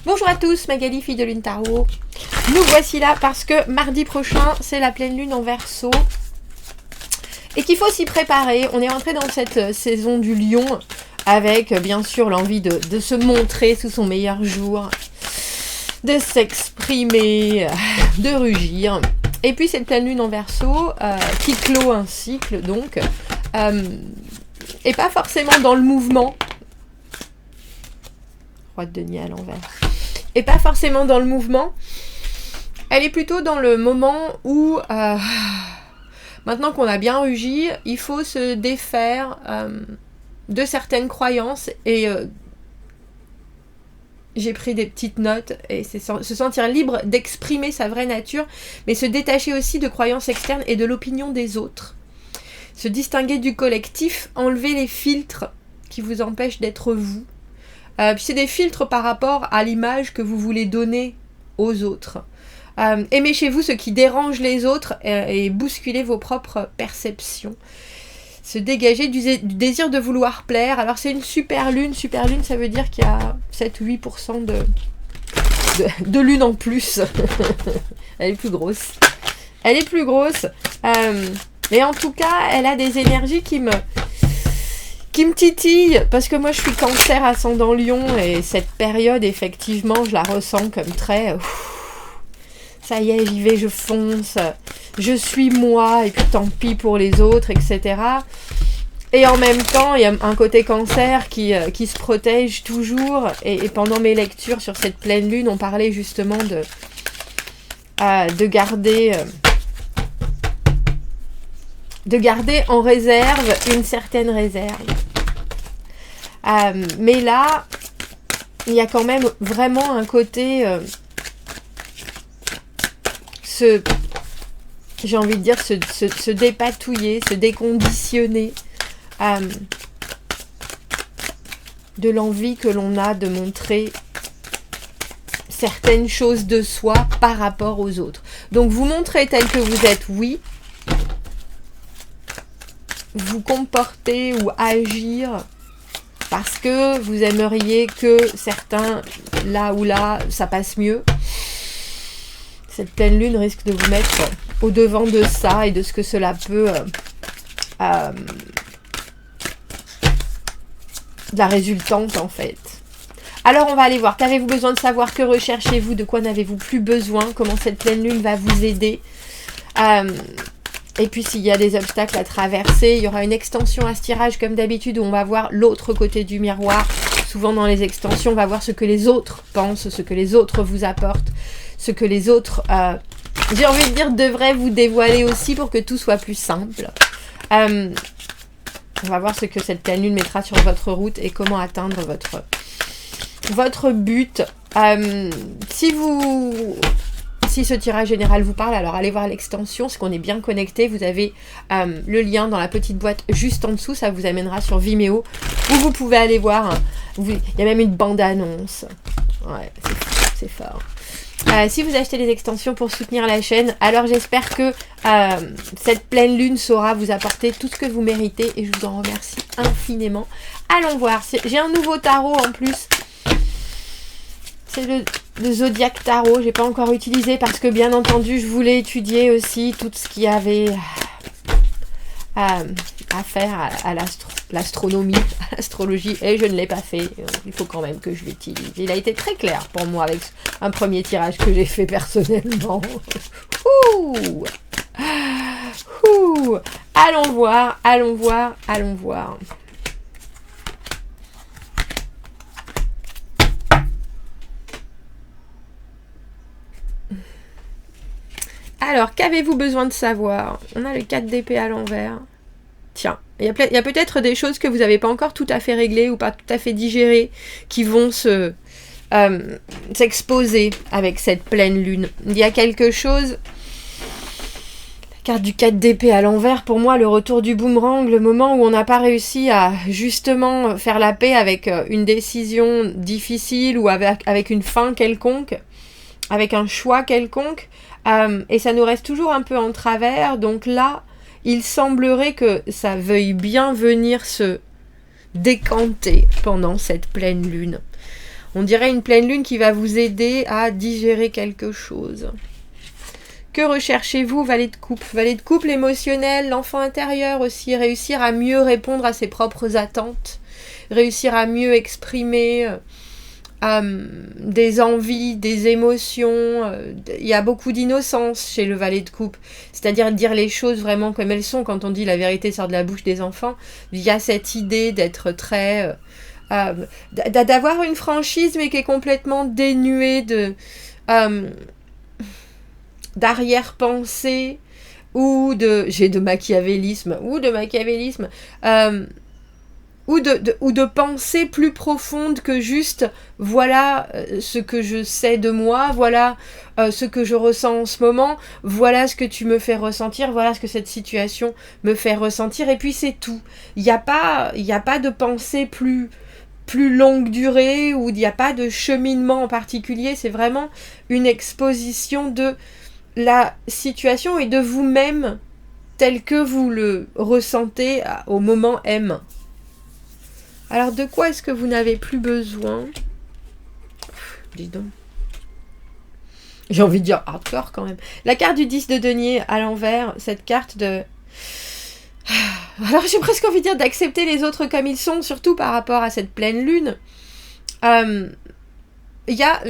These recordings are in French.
Bonjour à tous, Magali, fille de Lune Tarot. Nous voici là parce que mardi prochain, c'est la pleine lune en Verseau. Et qu'il faut s'y préparer. On est rentré dans cette saison du lion avec bien sûr l'envie de se montrer sous son meilleur jour, de s'exprimer, de rugir. Et puis cette pleine lune en Verseau qui clôt un cycle donc, et pas forcément dans le mouvement. Roi de denier à l'envers. Et pas forcément dans le mouvement. Elle est plutôt dans le moment où, maintenant qu'on a bien rugi, il faut se défaire de certaines croyances. Et j'ai pris des petites notes. Et c'est se sentir libre d'exprimer sa vraie nature, mais se détacher aussi de croyances externes et de l'opinion des autres. Se distinguer du collectif, enlever les filtres qui vous empêchent d'être vous. Puis c'est des filtres par rapport à l'image que vous voulez donner aux autres. Aimez chez vous ce qui dérange les autres et bousculez vos propres perceptions. Se dégager du désir de vouloir plaire. Alors c'est une super lune. Super lune, ça veut dire qu'il y a 7-8% de lune en plus. Elle est plus grosse. Elle est plus grosse. Mais en tout cas, elle a des énergies qui me titille, parce que moi je suis cancer ascendant lion, et cette période effectivement je la ressens comme très ça y est, j'y vais, je fonce, je suis moi et puis tant pis pour les autres, etc. Et en même temps il y a un côté cancer qui se protège toujours, et pendant mes lectures sur cette pleine lune on parlait justement de garder en réserve une certaine réserve. Mais là, il y a quand même vraiment un côté, j'ai envie de dire, se dépatouiller, se déconditionner de l'envie que l'on a de montrer certaines choses de soi par rapport aux autres. Donc vous montrez tel que vous êtes, oui. Vous comporter ou agir parce que vous aimeriez que certains, là ou là, ça passe mieux. Cette pleine lune risque de vous mettre au devant de ça et de ce que cela peut... de la résultante, en fait. Alors, on va aller voir. Qu'avez-vous besoin de savoir? Que recherchez-vous? De quoi n'avez-vous plus besoin? Comment cette pleine lune va vous aider? Et puis s'il y a des obstacles à traverser, il y aura une extension à ce tirage comme d'habitude où on va voir l'autre côté du miroir. Souvent dans les extensions, on va voir ce que les autres pensent, ce que les autres vous apportent, ce que les autres, j'ai envie de dire, devraient vous dévoiler aussi pour que tout soit plus simple. On va voir ce que cette pleine lune mettra sur votre route et comment atteindre votre but. Si ce tirage général vous parle, alors allez voir l'extension, c'est qu'on est bien connecté. Vous avez le lien dans la petite boîte juste en dessous, ça vous amènera sur Vimeo, où vous pouvez aller voir. Il y a même une bande-annonce. Ouais, c'est fort. Si vous achetez des extensions pour soutenir la chaîne, alors j'espère que cette pleine lune saura vous apporter tout ce que vous méritez, et je vous en remercie infiniment. Allons voir, j'ai un nouveau tarot en plus. C'est le Zodiac Tarot, j'ai pas encore utilisé parce que bien entendu je voulais étudier aussi tout ce qu'il y avait à faire à l'astronomie, à l'astrologie, et je ne l'ai pas fait. Il faut quand même que je l'utilise. Il a été très clair pour moi avec un premier tirage que j'ai fait personnellement. Ouh. Ouh. Allons voir. Alors, qu'avez-vous besoin de savoir? On a le 4 d'épée à l'envers. Tiens, il y a peut-être des choses que vous n'avez pas encore tout à fait réglées ou pas tout à fait digérées qui vont s'exposer avec cette pleine lune. Il y a quelque chose... La carte du 4 d'épée à l'envers, pour moi, le retour du boomerang, le moment où on n'a pas réussi à justement faire la paix avec une décision difficile ou avec une fin quelconque, avec un choix quelconque. Et ça nous reste toujours un peu en travers, donc là, il semblerait que ça veuille bien venir se décanter pendant cette pleine lune. On dirait une pleine lune qui va vous aider à digérer quelque chose. Que recherchez-vous, Valet de coupe? Valet de coupe, l'émotionnel, l'enfant intérieur aussi, réussir à mieux répondre à ses propres attentes, réussir à mieux exprimer des envies, des émotions. Il y a beaucoup d'innocence chez le Valet de coupe, c'est-à-dire dire les choses vraiment comme elles sont. Quand on dit la vérité sort de la bouche des enfants, il y a cette idée d'être très... d'avoir une franchise mais qui est complètement dénuée d'arrière-pensée ou de machiavélisme ou de pensée plus profonde que juste voilà ce que je sais de moi, voilà ce que je ressens en ce moment, voilà ce que tu me fais ressentir, voilà ce que cette situation me fait ressentir, et puis c'est tout. Il n'y a pas de pensée plus longue durée, ou il n'y a pas de cheminement en particulier, c'est vraiment une exposition de la situation et de vous-même tel que vous le ressentez au moment M. Alors, de quoi est-ce que vous n'avez plus besoin? Dis donc. J'ai envie de dire hardcore quand même. La carte du 10 de denier à l'envers, cette carte de... Alors, j'ai presque envie de dire d'accepter les autres comme ils sont, surtout par rapport à cette pleine lune. Il y a,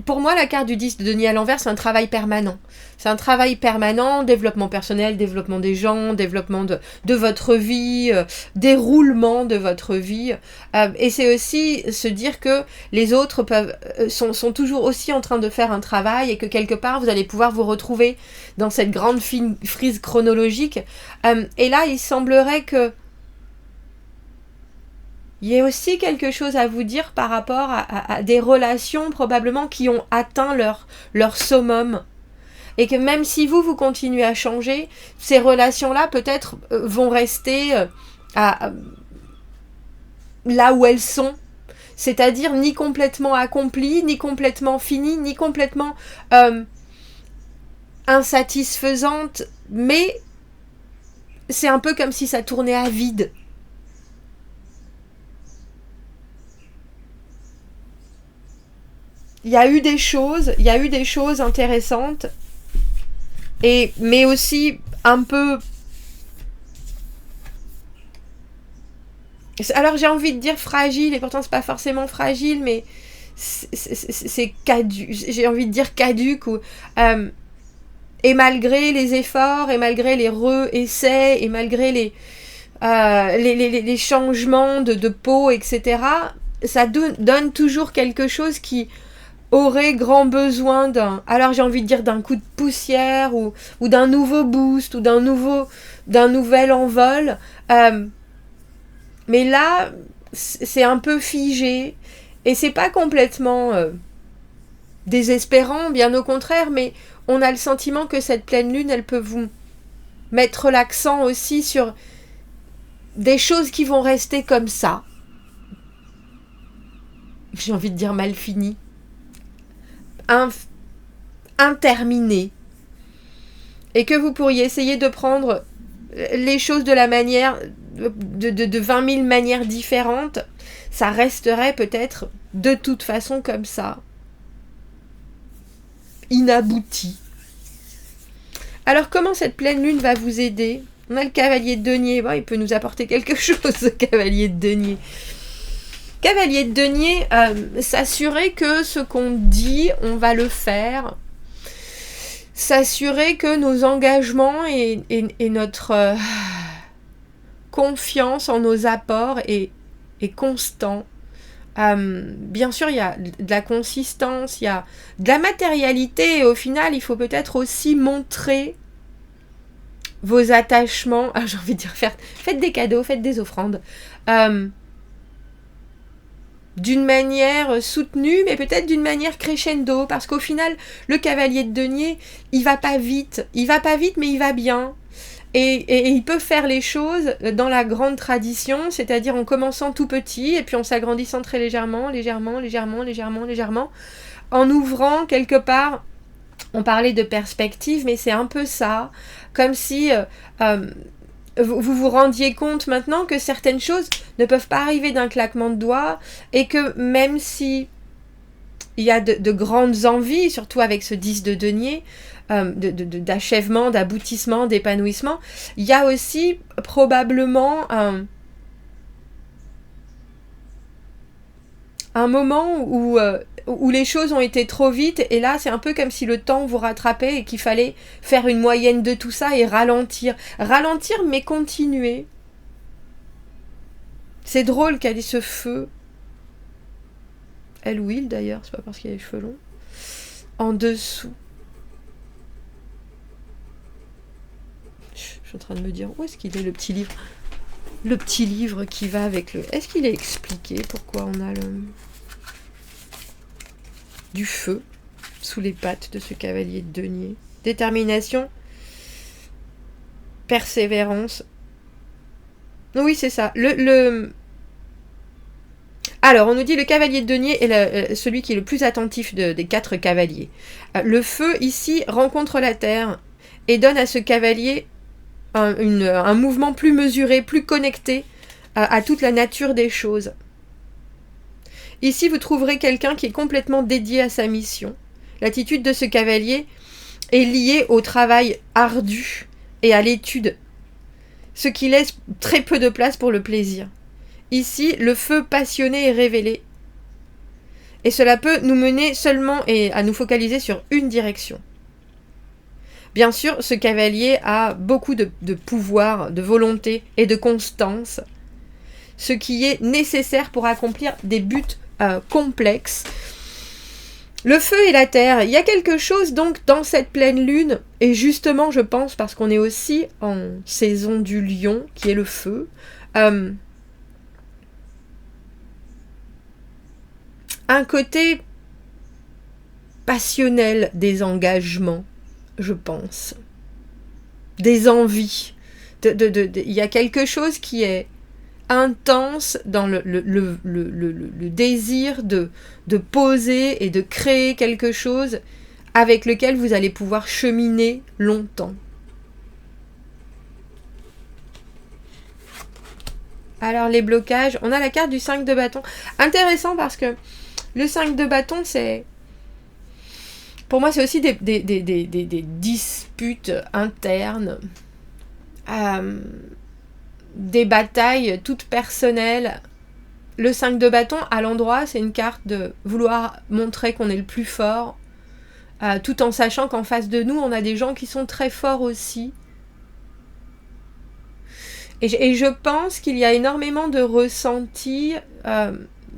pour moi, la carte du 10 de denier à l'envers, c'est un travail permanent. C'est un travail permanent, développement personnel, développement des gens, développement de votre vie, déroulement de votre vie. Et c'est aussi se dire que les autres sont toujours aussi en train de faire un travail, et que quelque part, vous allez pouvoir vous retrouver dans cette grande frise chronologique. Et là, il semblerait que il y a aussi quelque chose à vous dire par rapport à des relations probablement qui ont atteint leur summum. Et que même si vous continuez à changer, ces relations-là peut-être vont rester là où elles sont. C'est-à-dire ni complètement accomplies, ni complètement finies, ni complètement insatisfaisantes. Mais c'est un peu comme si ça tournait à vide. Il y a eu des choses intéressantes, mais aussi un peu... Alors j'ai envie de dire fragile, et pourtant c'est pas forcément fragile, mais c'est caduc, j'ai envie de dire caduc, et malgré les efforts, et malgré les re-essais, et malgré les changements de peau, etc., ça donne toujours quelque chose qui aurait grand besoin alors j'ai envie de dire d'un coup de poussière, ou d'un nouveau boost, ou d'un nouvel envol. Mais là, c'est un peu figé, et c'est pas complètement désespérant, bien au contraire, mais on a le sentiment que cette pleine lune, elle peut vous mettre l'accent aussi sur des choses qui vont rester comme ça. J'ai envie de dire mal finies. Interminé, et que vous pourriez essayer de prendre les choses de la manière de 20 000 manières différentes, ça resterait peut-être de toute façon comme ça, inabouti. Alors comment cette pleine lune va vous aider? On a le cavalier de denier, bon, il peut nous apporter quelque chose, ce cavalier de denier. Cavalier de denier, s'assurer que ce qu'on dit, on va le faire. S'assurer que nos engagements et notre confiance en nos apports est constant. Bien sûr, il y a de la consistance, il y a de la matérialité, et au final, il faut peut-être aussi montrer vos attachements. Ah, j'ai envie de dire, faites des cadeaux, faites des offrandes. D'une manière soutenue, mais peut-être d'une manière crescendo, parce qu'au final, le cavalier de denier, il va pas vite, mais il va bien, et il peut faire les choses dans la grande tradition, c'est-à-dire en commençant tout petit, et puis en s'agrandissant très légèrement, en ouvrant quelque part. On parlait de perspective, mais c'est un peu ça, comme si... vous vous rendiez compte maintenant que certaines choses ne peuvent pas arriver d'un claquement de doigts, et que même si il y a de grandes envies, surtout avec ce 10 de denier, d'achèvement, d'aboutissement, d'épanouissement. Il y a aussi probablement un moment où les choses ont été trop vite, et là c'est un peu comme si le temps vous rattrapait et qu'il fallait faire une moyenne de tout ça et ralentir. Ralentir mais continuer. C'est drôle qu'elle ait ce feu. Elle ou il d'ailleurs, c'est pas parce qu'il a les cheveux longs. En dessous. Je suis en train de me dire, où est-ce qu'il est le petit livre? Le petit livre qui va avec le... Est-ce qu'il est expliqué pourquoi on a du feu sous les pattes de ce cavalier de denier? Détermination, persévérance. Oui, c'est ça. Alors, on nous dit le cavalier de denier est celui qui est le plus attentif des 4 cavaliers. Le feu, ici, rencontre la terre et donne à ce cavalier un mouvement plus mesuré, plus connecté à toute la nature des choses. Ici, vous trouverez quelqu'un qui est complètement dédié à sa mission. L'attitude de ce cavalier est liée au travail ardu et à l'étude, ce qui laisse très peu de place pour le plaisir. Ici, le feu passionné est révélé. Et cela peut nous mener seulement à nous focaliser sur une direction. Bien sûr, ce cavalier a beaucoup de pouvoir, de volonté et de constance, ce qui est nécessaire pour accomplir des buts complexes. Le feu et la terre, il y a quelque chose donc dans cette pleine lune, et justement je pense parce qu'on est aussi en saison du lion, qui est le feu, un côté passionnel des engagements, je pense, des envies. Il y a quelque chose qui est intense dans le désir de poser et de créer quelque chose avec lequel vous allez pouvoir cheminer longtemps. Alors les blocages, on a la carte du 5 de bâton. Intéressant parce que le 5 de bâton, c'est... Pour moi, c'est aussi des disputes internes, des batailles toutes personnelles. Le 5 de bâton, à l'endroit, c'est une carte de vouloir montrer qu'on est le plus fort, tout en sachant qu'en face de nous, on a des gens qui sont très forts aussi. Et je pense qu'il y a énormément de ressentis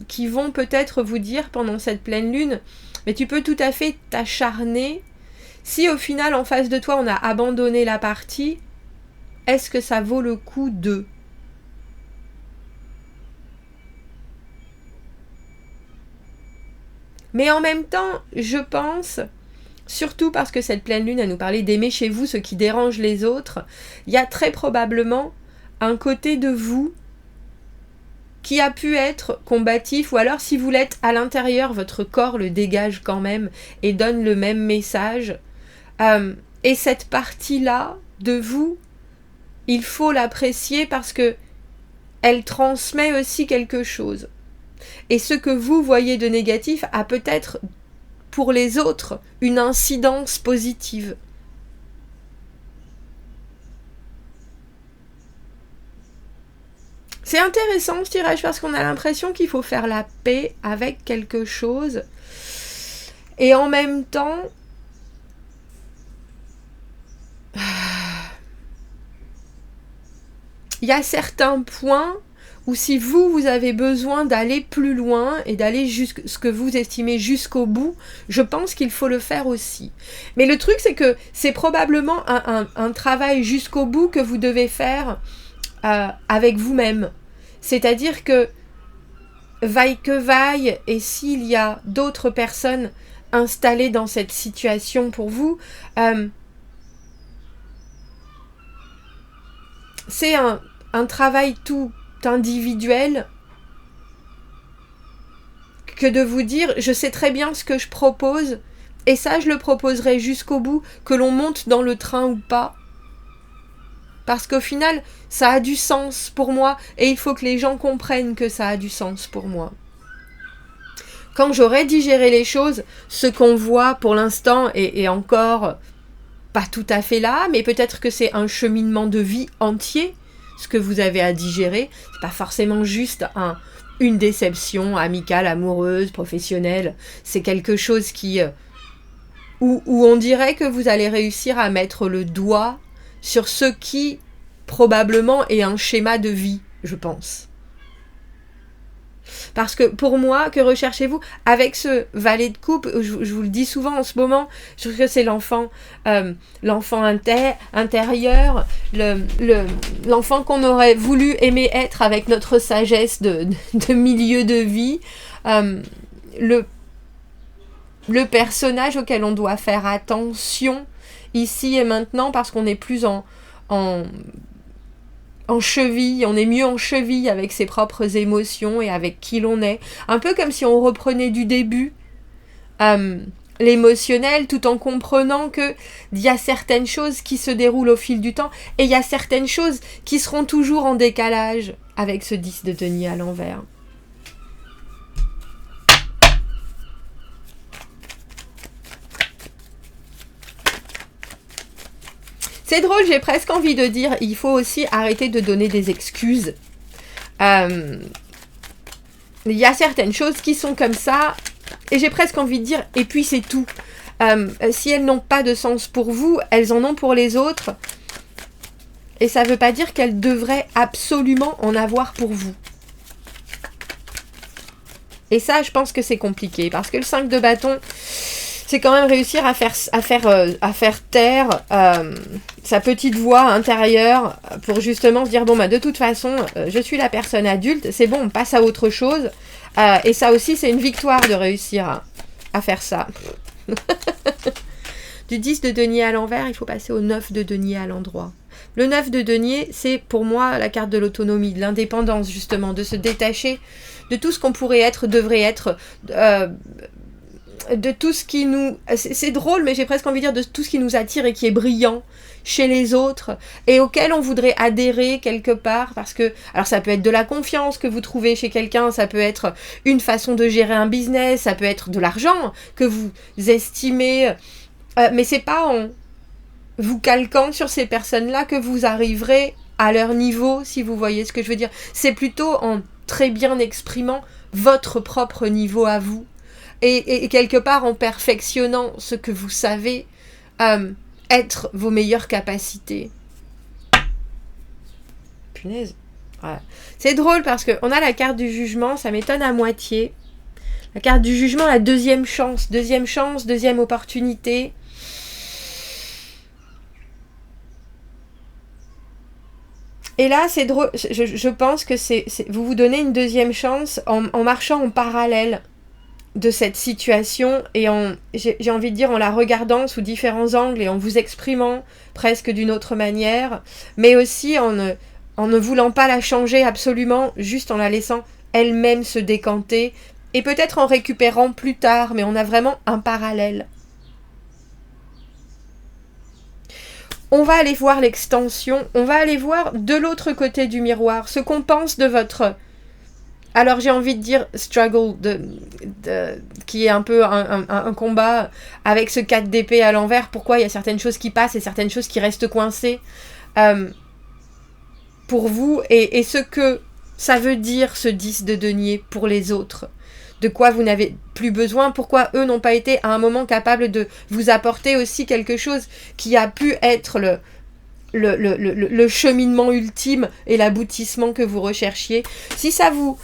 qui vont peut-être vous dire pendant cette pleine lune, mais tu peux tout à fait t'acharner. Si au final, en face de toi, on a abandonné la partie, est-ce que ça vaut le coup de... Mais en même temps, je pense, surtout parce que cette pleine lune, elle nous parlait d'aimer chez vous ce qui dérange les autres, il y a très probablement un côté de vous qui a pu être combatif, ou alors si vous l'êtes à l'intérieur, votre corps le dégage quand même et donne le même message. Et cette partie-là de vous, il faut l'apprécier parce que elle transmet aussi quelque chose. Et ce que vous voyez de négatif a peut-être pour les autres une incidence positive. C'est intéressant ce tirage parce qu'on a l'impression qu'il faut faire la paix avec quelque chose. Et en même temps, il y a certains points où si vous avez besoin d'aller plus loin et d'aller jusqu'à ce que vous estimez jusqu'au bout, je pense qu'il faut le faire aussi. Mais le truc, c'est que c'est probablement un travail jusqu'au bout que vous devez faire avec vous-même. C'est-à-dire que, vaille que vaille, et s'il y a d'autres personnes installées dans cette situation pour vous, c'est un travail tout individuel que de vous dire, je sais très bien ce que je propose, et ça je le proposerai jusqu'au bout, que l'on monte dans le train ou pas. Parce qu'au final, ça a du sens pour moi et il faut que les gens comprennent que ça a du sens pour moi. quand j'aurai digéré les choses, ce qu'on voit pour l'instant est encore pas tout à fait là, mais peut-être que c'est un cheminement de vie entier, ce que vous avez à digérer. C'est pas forcément juste une déception amicale, amoureuse, professionnelle. C'est quelque chose qui... où on dirait que vous allez réussir à mettre le doigt sur ce qui, probablement, est un schéma de vie, je pense. Parce que pour moi, que recherchez-vous avec ce valet de coupe, je vous le dis souvent en ce moment, je trouve que c'est l'enfant intérieur, l'enfant qu'on aurait voulu aimer être avec notre sagesse de milieu de vie, le personnage auquel on doit faire attention ici et maintenant parce qu'on est plus en cheville, on est mieux en cheville avec ses propres émotions et avec qui l'on est. Un peu comme si on reprenait du début l'émotionnel tout en comprenant qu'il y a certaines choses qui se déroulent au fil du temps et il y a certaines choses qui seront toujours en décalage avec ce 10 de denier à l'envers. C'est drôle, j'ai presque envie de dire, il faut aussi arrêter de donner des excuses. Il y a certaines choses qui sont comme ça, et j'ai presque envie de dire, et puis c'est tout. Si elles n'ont pas de sens pour vous, elles en ont pour les autres. Et ça ne veut pas dire qu'elles devraient absolument en avoir pour vous. Et ça, je pense que c'est compliqué, parce que le 5 de bâton... c'est quand même réussir à faire taire sa petite voix intérieure pour justement se dire, bon, bah, de toute façon, je suis la personne adulte, c'est bon, on passe à autre chose. Et ça aussi, c'est une victoire de réussir à faire ça. Du 10 de denier à l'envers, il faut passer au 9 de denier à l'endroit. Le 9 de denier, c'est pour moi la carte de l'autonomie, de l'indépendance, justement, de se détacher de tout ce qu'on pourrait être, devrait être... de tout ce qui nous... C'est drôle, mais j'ai presque envie de dire de tout ce qui nous attire et qui est brillant chez les autres et auquel on voudrait adhérer quelque part parce que... Alors ça peut être de la confiance que vous trouvez chez quelqu'un, ça peut être une façon de gérer un business, ça peut être de l'argent que vous estimez... mais c'est pas en vous calquant sur ces personnes-là que vous arriverez à leur niveau, si vous voyez ce que je veux dire. C'est plutôt en très bien exprimant votre propre niveau à vous. Et quelque part en perfectionnant ce que vous savez être vos meilleures capacités. Punaise. Ouais. C'est drôle parce qu'on a la carte du jugement, ça m'étonne à moitié. La carte du jugement, la deuxième chance, deuxième opportunité. Et là, c'est drôle, je pense que vous vous donnez une deuxième chance en marchant en parallèle de cette situation et j'ai envie de dire en la regardant sous différents angles et en vous exprimant presque d'une autre manière, mais aussi en ne voulant pas la changer absolument, juste en la laissant elle-même se décanter et peut-être en récupérant plus tard, mais on a vraiment un parallèle. On va aller voir l'extension, on va aller voir de l'autre côté du miroir, ce qu'on pense de votre... Alors j'ai envie de dire struggle, qui est un peu un combat avec ce 4 d'épée à l'envers. Pourquoi il y a certaines choses qui passent et certaines choses qui restent coincées pour vous. Et ce que ça veut dire ce 10 de denier pour les autres. De quoi vous n'avez plus besoin. Pourquoi eux n'ont pas été à un moment capables de vous apporter aussi quelque chose qui a pu être le cheminement ultime et l'aboutissement que vous recherchiez. Si ça vous...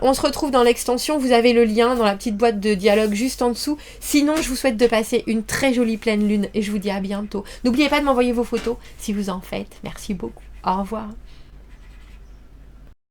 on se retrouve dans l'extension, vous avez le lien dans la petite boîte de dialogue juste en dessous. Sinon, je vous souhaite de passer une très jolie pleine lune et je vous dis à bientôt. N'oubliez pas de m'envoyer vos photos si vous en faites. Merci beaucoup. Au revoir.